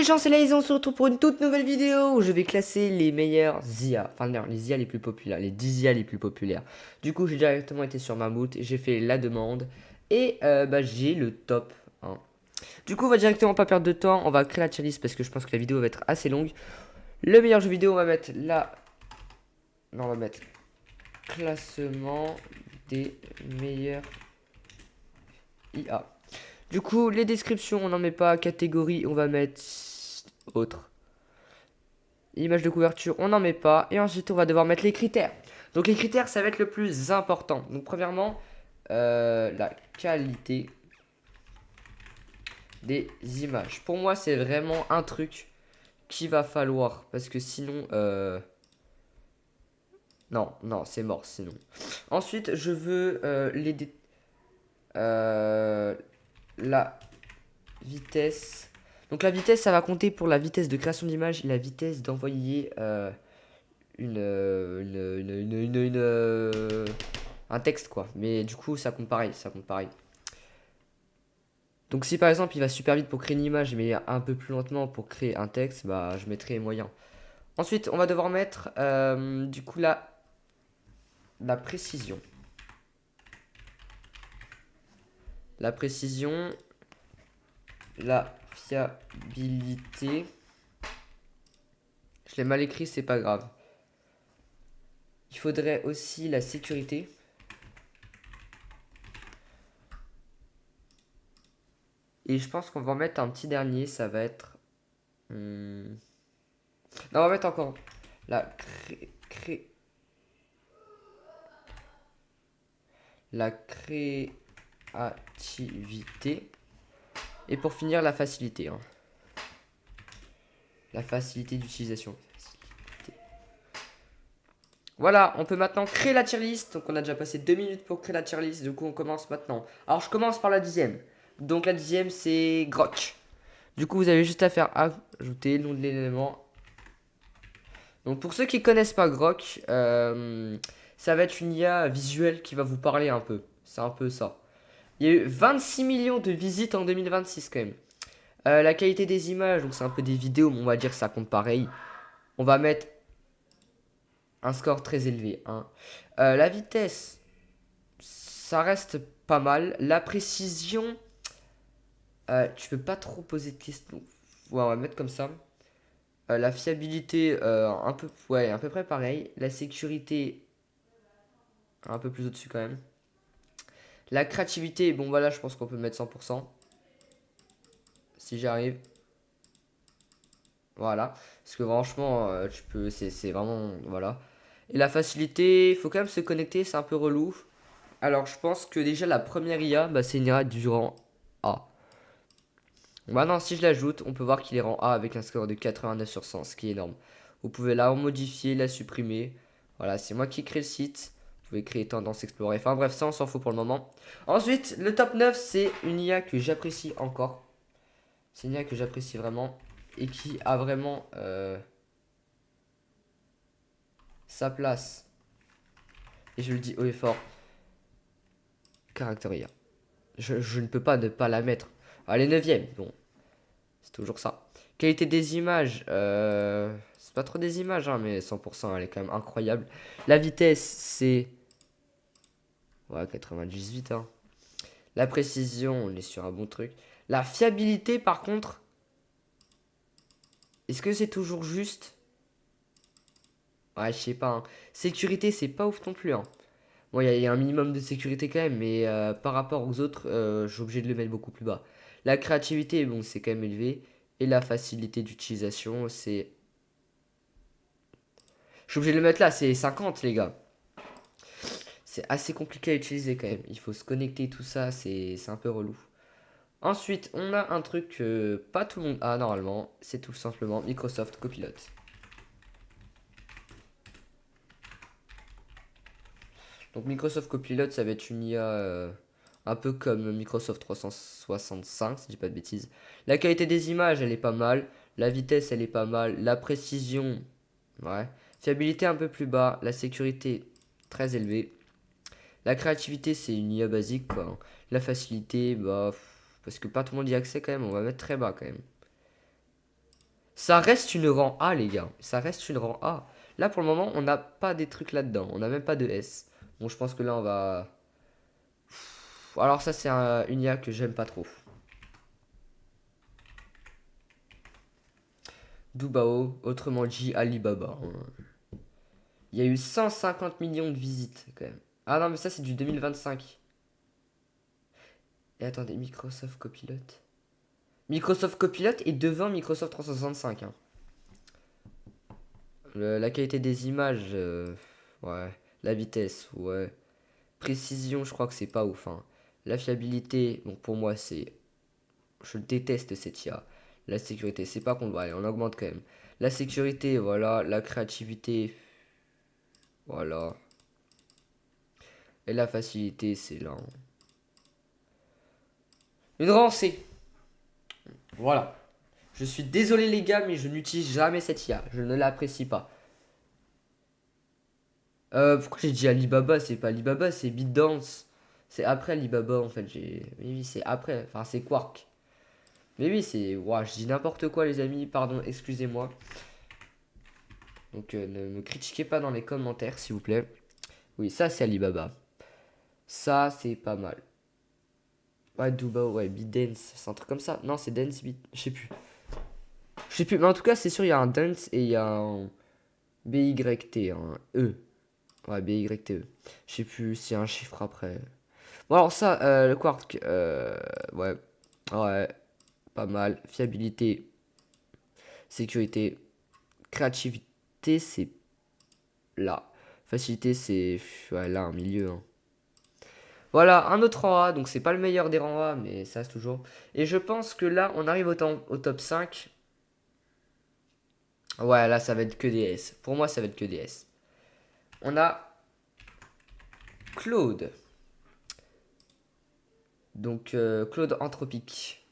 les gens, c'est là, ils on se retrouve pour une toute nouvelle vidéo où je vais classer les meilleurs IA. Enfin, non, les IA les plus populaires, les 10 IA les plus populaires. Du coup, j'ai directement été sur Mammouth, j'ai fait la demande et j'ai le top 1. Du coup, on va directement pas perdre de temps, on va créer la tier list parce que je pense que la vidéo va être assez longue. Le meilleur jeu vidéo, on va mettre là. Non, on va mettre classement des meilleurs IA. Du coup, les descriptions, on n'en met pas. Catégorie, on va mettre autre. Image de couverture, on n'en met pas. Et ensuite, on va devoir mettre les critères. Donc, les critères, ça va être le plus important. Donc, premièrement, la qualité des images. Pour moi, c'est vraiment un truc qu'il va falloir. Parce que sinon, non, non, c'est mort sinon. Ensuite, je veux la vitesse. Donc la vitesse, ça va compter pour la vitesse de création d'image et la vitesse d'envoyer un texte, quoi. Mais du coup, ça compte pareil, ça compte pareil. Donc si par exemple, il va super vite pour créer une image, mais un peu plus lentement pour créer un texte, bah je mettrai moyen. Ensuite, on va devoir mettre du coup la précision. La précision, la fiabilité. Je l'ai mal écrit, c'est pas grave. Il faudrait aussi la sécurité. Et je pense qu'on va en mettre un petit dernier, ça va être... Non, on va mettre encore la créativité. Et pour finir, la facilité. Hein. La facilité d'utilisation. Voilà, on peut maintenant créer la tier list. Donc on a déjà passé 2 minutes pour créer la tier list. Du coup, on commence maintenant. Alors, je commence par la 10e. Donc la 10e, c'est Grok. Du coup, vous avez juste à faire ajouter le nom de l'élément. Donc pour ceux qui connaissent pas Grok, ça va être une IA visuelle qui va vous parler un peu. C'est un peu ça. Il y a eu 26 millions de visites en 2026 quand même. La qualité des images, donc c'est un peu des vidéos, mais on va dire que ça compte pareil. On va mettre un score très élevé. Hein. La vitesse, ça reste pas mal. La précision, tu peux pas trop poser de questions. Ouais, on va mettre comme ça. La fiabilité, un peu, ouais, à peu près pareil. La sécurité, un peu plus au-dessus quand même. La créativité, bon voilà, je pense qu'on peut mettre 100%. Si j'arrive. Voilà. Parce que franchement, tu peux, c'est vraiment, voilà. Et la facilité, il faut quand même se connecter, c'est un peu relou. Alors je pense que déjà la première IA, bah, c'est une IA du rang A. Maintenant, si je l'ajoute, on peut voir qu'il est rang A avec un score de 89 sur 100, ce qui est énorme. Vous pouvez la modifier, la supprimer. Voilà, c'est moi qui crée le site. Vous pouvez créer Tendance Explorer. Enfin bref, ça on s'en fout pour le moment. Ensuite, le top 9, c'est une IA que j'apprécie encore. C'est une IA que j'apprécie vraiment. Et qui a vraiment sa place. Et je le dis haut et fort. Caractère IA. Je ne peux pas ne pas la mettre. Allez, 9ème. Bon, c'est toujours ça. Qualité des images. C'est pas trop des images, hein, mais 100%, elle est quand même incroyable. La vitesse, c'est... Ouais, 98, hein. La précision, on est sur un bon truc. La fiabilité, par contre... Est-ce que c'est toujours juste? Ouais, je sais pas. Hein. Sécurité, c'est pas ouf non plus. Hein. Bon, il y a un minimum de sécurité quand même, mais par rapport aux autres, je suis obligé de le mettre beaucoup plus bas. La créativité, bon, c'est quand même élevé. Et la facilité d'utilisation, c'est... Je suis obligé de le mettre là, c'est 50, les gars. C'est assez compliqué à utiliser quand même. Il faut se connecter, tout ça, c'est un peu relou. Ensuite, on a un truc que pas tout le monde a normalement. C'est tout simplement Microsoft Copilot. Donc Microsoft Copilot, ça va être une IA un peu comme Microsoft 365, si je dis pas de bêtises. La qualité des images, elle est pas mal. La vitesse, elle est pas mal. La précision, ouais. Fiabilité un peu plus bas. La sécurité, très élevée. La créativité, c'est une IA basique, quoi. La facilité, bah, parce que pas tout le monde y a accès quand même. On va mettre très bas quand même. Ça reste une rang A, les gars. Ça reste une rang A. Là, pour le moment, on n'a pas des trucs là-dedans. On n'a même pas de S. Bon, je pense que là, on va... Alors ça, c'est une IA que j'aime pas trop. Dubao, autrement dit Alibaba. Il y a eu 150 millions de visites, quand même. Ah non, mais ça, c'est du 2025. Et attendez, Microsoft Copilot. Microsoft Copilot est devant Microsoft 365. Hein. La qualité des images, ouais. La vitesse, ouais. Précision, je crois que c'est pas ouf. Hein. La fiabilité, donc pour moi, c'est... Je déteste cette IA. La sécurité, c'est pas qu'on doit aller, on augmente quand même. La sécurité, voilà. La créativité, voilà. Et la facilité, c'est là. Hein. Une rancée. Voilà. Je suis désolé les gars, mais je n'utilise jamais cette IA. Je ne l'apprécie pas. Pourquoi j'ai dit Alibaba? C'est pas Alibaba, c'est BitDance. C'est après Alibaba en fait. Mais oui, c'est après. Enfin, c'est Quark. Mais oui, c'est. Ouah, je dis n'importe quoi, les amis. Pardon, excusez-moi. Donc, ne me critiquez pas dans les commentaires, s'il vous plaît. Oui, ça, c'est Alibaba. Ça, c'est pas mal. Ouais, Duba, ouais, BitDance. C'est un truc comme ça. Non, c'est Dance Beat. Je sais plus. Je sais plus. Mais en tout cas, c'est sûr, il y a un Dance et il y a un BYT, un E. Ouais, BYTE. Je sais plus s'il y a un chiffre après. Bon, alors ça, le Quark, ouais, ouais, pas mal. Fiabilité, sécurité, créativité, c'est là. Facilité, c'est ouais, là, un milieu. Hein. Voilà, un autre rang A, donc c'est pas le meilleur des rangs A, mais ça, c'est toujours. Et je pense que là, on arrive au top 5. Ouais, là, ça va être que des S. Pour moi, ça va être que des S. On a Claude. Donc, Claude Anthropique.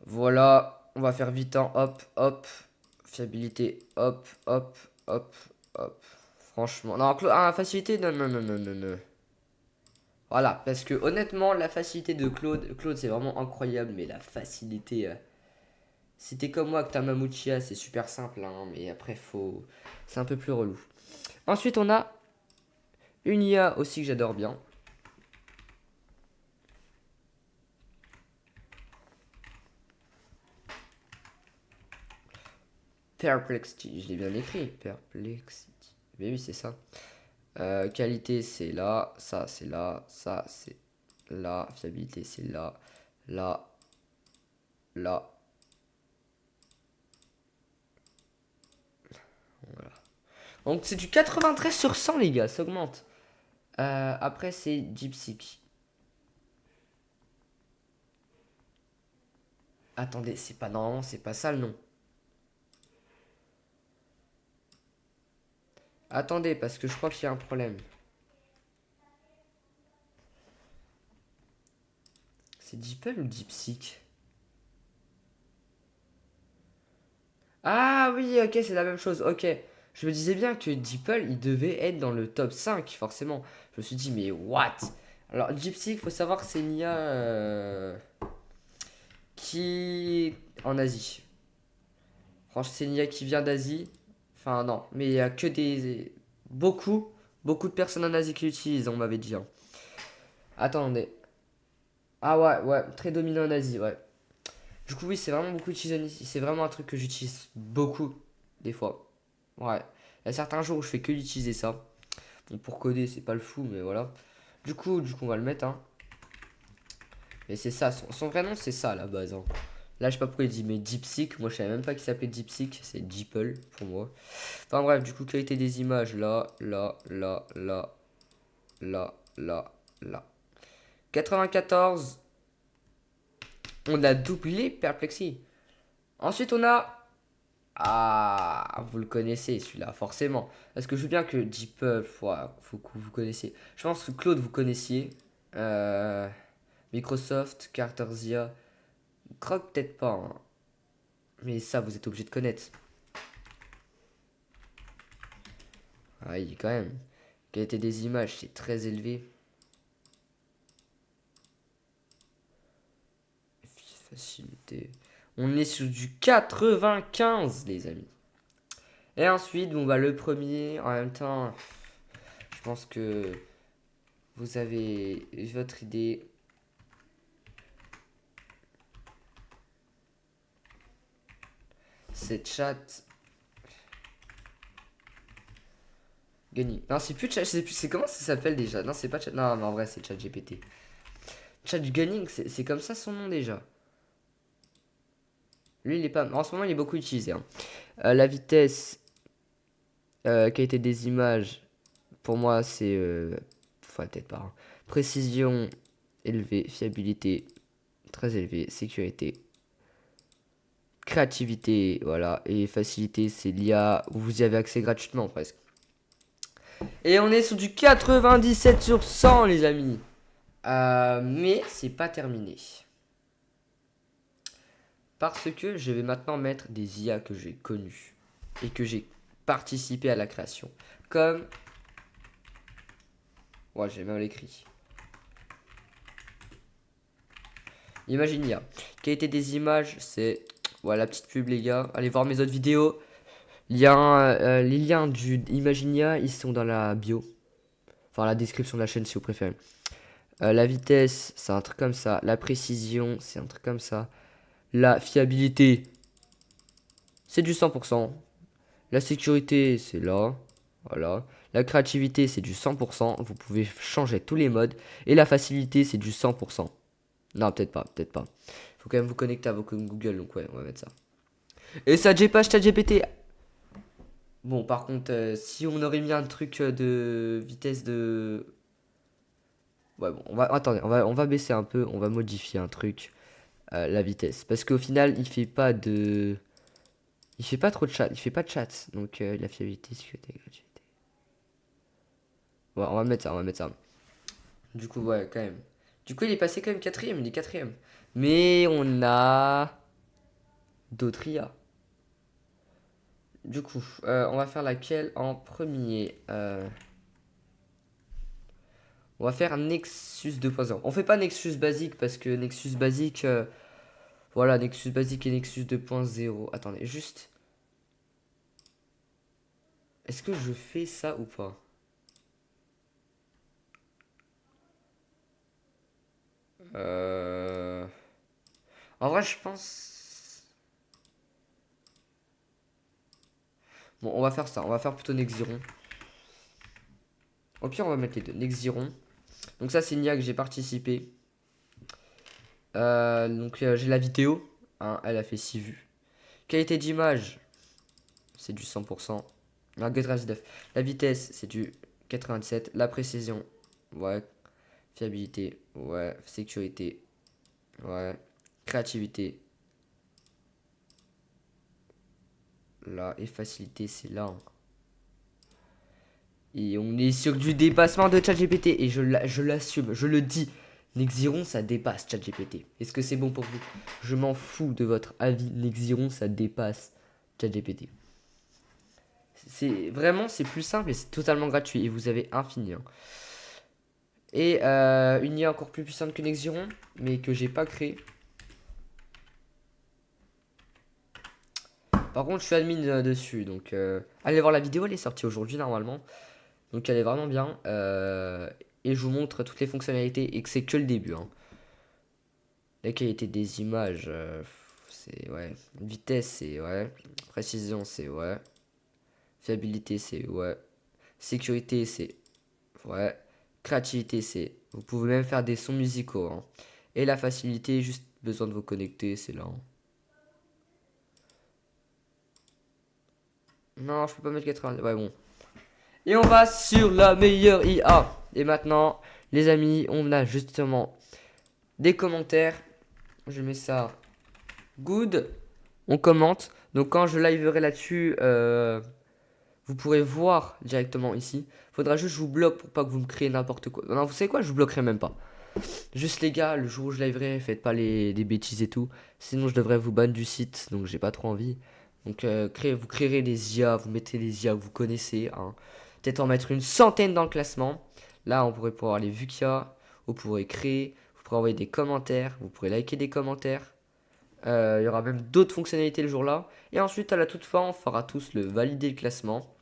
Voilà, on va faire vite en hop, hop. Fiabilité, hop, hop, hop, hop. Franchement, non, facilité, non, non, non, non, non, non. Voilà, parce que honnêtement, la facilité de Claude, c'est vraiment incroyable, mais la facilité, si t'es comme moi que t'as Mamouchia, c'est super simple, hein, mais après, c'est un peu plus relou. Ensuite, on a une IA aussi que j'adore bien. Perplexity, je l'ai bien écrit, Perplexity. Mais oui, c'est ça. Qualité, c'est là, ça, c'est là, ça, c'est là, fiabilité, c'est là, là, là. Voilà. Donc c'est du 93 sur 100, les gars, ça augmente. Après, c'est DeepSeek. Attendez, c'est pas normalement, c'est pas ça le nom. Attendez, parce que je crois qu'il y a un problème. C'est DeepL ou DeepSeek? Ah oui, ok, c'est la même chose, ok. Je me disais bien que DeepL, il devait être dans le top 5, forcément. Je me suis dit, mais what? Alors, DeepSeek, faut savoir que c'est une IA qui est en Asie. Franchement, c'est une IA qui vient d'Asie. Enfin, non, mais il y a que des... Beaucoup de personnes en Asie qui l'utilisent, on m'avait dit. Hein. Attendez. Ah ouais, ouais, très dominant en Asie, ouais. Du coup, oui, c'est vraiment beaucoup utilisé en Asie. C'est vraiment un truc que j'utilise beaucoup, des fois. Ouais. Il y a certains jours où je fais que d'utiliser ça. Bon, pour coder, c'est pas le fou, mais voilà. Du coup, on va le mettre, hein. Et c'est ça, son vrai nom, c'est ça à la base. Hein. Là, je sais pas pourquoi il dit, mais DeepSeek, moi je savais même pas qu'il s'appelait DeepSeek, c'est DeepL pour moi. Enfin bref, du coup, qualité des images, là, là, là, là, là, là, là. 94, on a doublé Perplexity. Ensuite, on a... Ah, vous le connaissez celui-là, forcément. Parce que je veux bien que DeepL, faut que vous connaissiez. Je pense que Claude, vous connaissiez. Euh, Microsoft, Carterzia. Croc, peut-être pas. Hein. Mais ça, vous êtes obligé de connaître. Ah, il est quand même. Qualité des images, c'est très élevé. facilité. On est sur du 95, les amis. Et ensuite, bon, bah, le premier, en même temps, je pense que vous avez votre idée. C'est chat. Gunning. Non, c'est plus chat. C'est comment ça s'appelle déjà? Non, c'est pas chat. Non, mais en vrai, c'est chat GPT. Chat Gunning, c'est comme ça son nom déjà. Lui, il est pas. En ce moment, il est beaucoup utilisé, hein. La vitesse, qualité des images, pour moi, c'est. Enfin, peut-être pas, hein. Précision élevée, fiabilité très élevée, sécurité, créativité, voilà, et facilité, c'est l'IA où vous y avez accès gratuitement presque. Et on est sur du 97 sur 100, les amis. Mais c'est pas terminé. Parce que je vais maintenant mettre des IA que j'ai connues et que j'ai participé à la création. Comme. Ouais, j'ai même l'écrit. Imagine IA. Qualité des images, c'est. Voilà, petite pub, les gars. Allez voir mes autres vidéos. Les liens du Imaginia, ils sont dans la bio. Enfin, la description de la chaîne si vous préférez. La vitesse, c'est un truc comme ça. La précision, c'est un truc comme ça. La fiabilité, c'est du 100%. La sécurité, c'est là. Voilà. La créativité, c'est du 100%. Vous pouvez changer tous les modes. Et la facilité, c'est du 100%. Non, peut-être pas, peut-être pas. Faut quand même vous connecter à vos comptes Google, donc ouais, on va mettre ça. Et ça, j'ai pas ChatGPT. Bon, par contre, si on aurait mis un truc de vitesse de. Ouais, bon, attendez, on va baisser un peu, on va modifier un truc, la vitesse. Parce qu'au final, il fait pas de. Il fait pas trop de chat, il fait pas de chat. Donc, la fiabilité, sécurité, gratuité. Ouais, on va mettre ça, on va mettre ça. Du coup, ouais, quand même. Du coup, il est passé quand même quatrième, il est quatrième. Mais on a d'autres IA. Du coup, on va faire laquelle en premier? On va faire Nexus 2.0. On fait pas Nexus basique parce que Nexus basique, voilà, Nexus basique et Nexus 2.0. Attendez, juste. Est-ce que je fais ça ou pas? Euh... En vrai, je pense. Bon, on va faire ça. On va faire plutôt Nexiron. Au pire, on va mettre les deux. Nexiron. Donc, ça, c'est une IA que j'ai participé. Donc, j'ai la vidéo. Hein, elle a fait 6 vues. Qualité d'image, c'est du 100%. La La vitesse, c'est du 97. La précision, ouais. Fiabilité, ouais. Sécurité, ouais. Créativité, là. Et facilité, c'est là, hein. Et on est sur du dépassement de ChatGPT. Et je l'assume, je le dis. Nexiron, ça dépasse ChatGPT. Est-ce que c'est bon pour vous? Je m'en fous de votre avis. Nexiron, ça dépasse ChatGPT. C'est vraiment, c'est plus simple et c'est totalement gratuit. Et vous avez infini, hein. Et une IA encore plus puissante que Nexiron, mais que j'ai pas créé. Par contre, je suis admin dessus, donc allez voir la vidéo, elle est sortie aujourd'hui normalement. Donc elle est vraiment bien. Et je vous montre toutes les fonctionnalités et que c'est que le début, hein. La qualité des images, c'est ouais. Vitesse, c'est ouais. Précision, c'est ouais. Fiabilité, c'est ouais. Sécurité, c'est ouais. Créativité, c'est. Vous pouvez même faire des sons musicaux, hein. Et la facilité, juste besoin de vous connecter, c'est là, hein. Non, je peux pas mettre 80. Ouais, bon. Et on va sur la meilleure IA. Et maintenant, les amis, on a justement des commentaires. Je mets ça good. On commente. Donc quand je liverai là-dessus, vous pourrez voir directement ici. Faudra juste que je vous bloque pour pas que vous me créez n'importe quoi. Non, vous savez quoi? Je vous bloquerai même pas. Juste les gars, le jour où je liverai, faites pas des bêtises et tout. Sinon, je devrais vous ban du site. Donc j'ai pas trop envie. Donc vous créerez des IA. Vous mettez les IA que vous connaissez, hein. Peut-être en mettre une centaine dans le classement. Là, on pourrait pouvoir les vues qu'il y a. Vous pourrez créer. Vous pourrez envoyer des commentaires. Vous pourrez liker des commentaires. Il y aura même d'autres fonctionnalités le jour-là. Et ensuite, à la toute fin, on fera tous le valider le classement.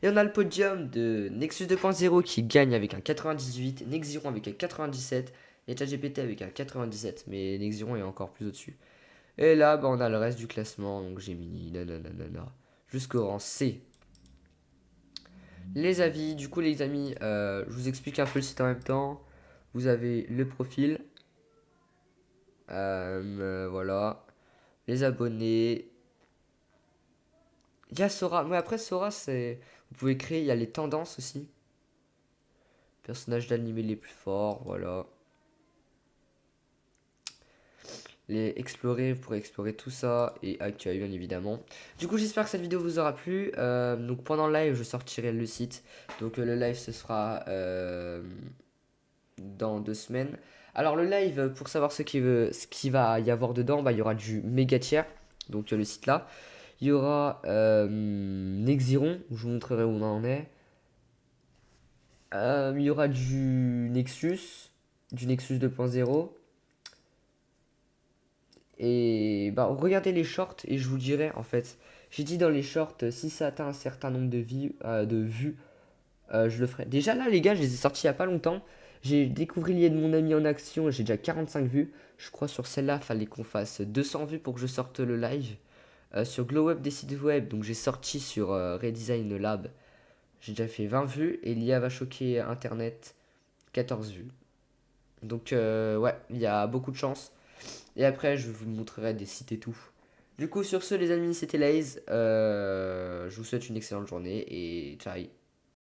Et on a le podium de Nexus 2.0 qui gagne avec un 98, Nexiron avec un 97 et ChatGPT avec un 97. Mais Nexiron est encore plus au-dessus. Et là, bah, on a le reste du classement. Donc Gemini, nanana, jusqu'au rang C. Les avis, du coup, les amis, je vous explique un peu le site en même temps. Vous avez le profil. Voilà. Les abonnés. Il y a Sora. Mais après, Sora, c'est. Vous pouvez créer. Il y a les tendances aussi. Personnages d'animé les plus forts. Voilà. Les explorer. Vous pourrez explorer tout ça. Et accueil, bien évidemment. Du coup, j'espère que cette vidéo vous aura plu. Donc, pendant le live, je sortirai le site. Donc, le live, ce sera dans 2 semaines. Alors, le live, pour savoir ce qui va y avoir dedans, bah, il y aura du méga tiers. Donc, le site là. Il y aura Nexiron, où je vous montrerai où on en est. Il y aura du Nexus 2.0. Et bah, regardez les shorts et je vous dirai en fait. J'ai dit dans les shorts, si ça atteint un certain nombre de vues, je le ferai. Déjà là, les gars, je les ai sortis il y a pas longtemps. J'ai découvert l'IA de mon ami en action et j'ai déjà 45 vues. Je crois sur celle-là, fallait qu'on fasse 200 vues pour que je sorte le live. Sur Glow Web des sites web, donc j'ai sorti sur Redesign Lab. J'ai déjà fait 20 vues et l'IA va choquer Internet 14 vues. Donc ouais, il y a beaucoup de chance. Et après, je vous montrerai des sites et tout. Du coup, sur ce, les amis, c'était Laze. Je vous souhaite une excellente journée et ciao.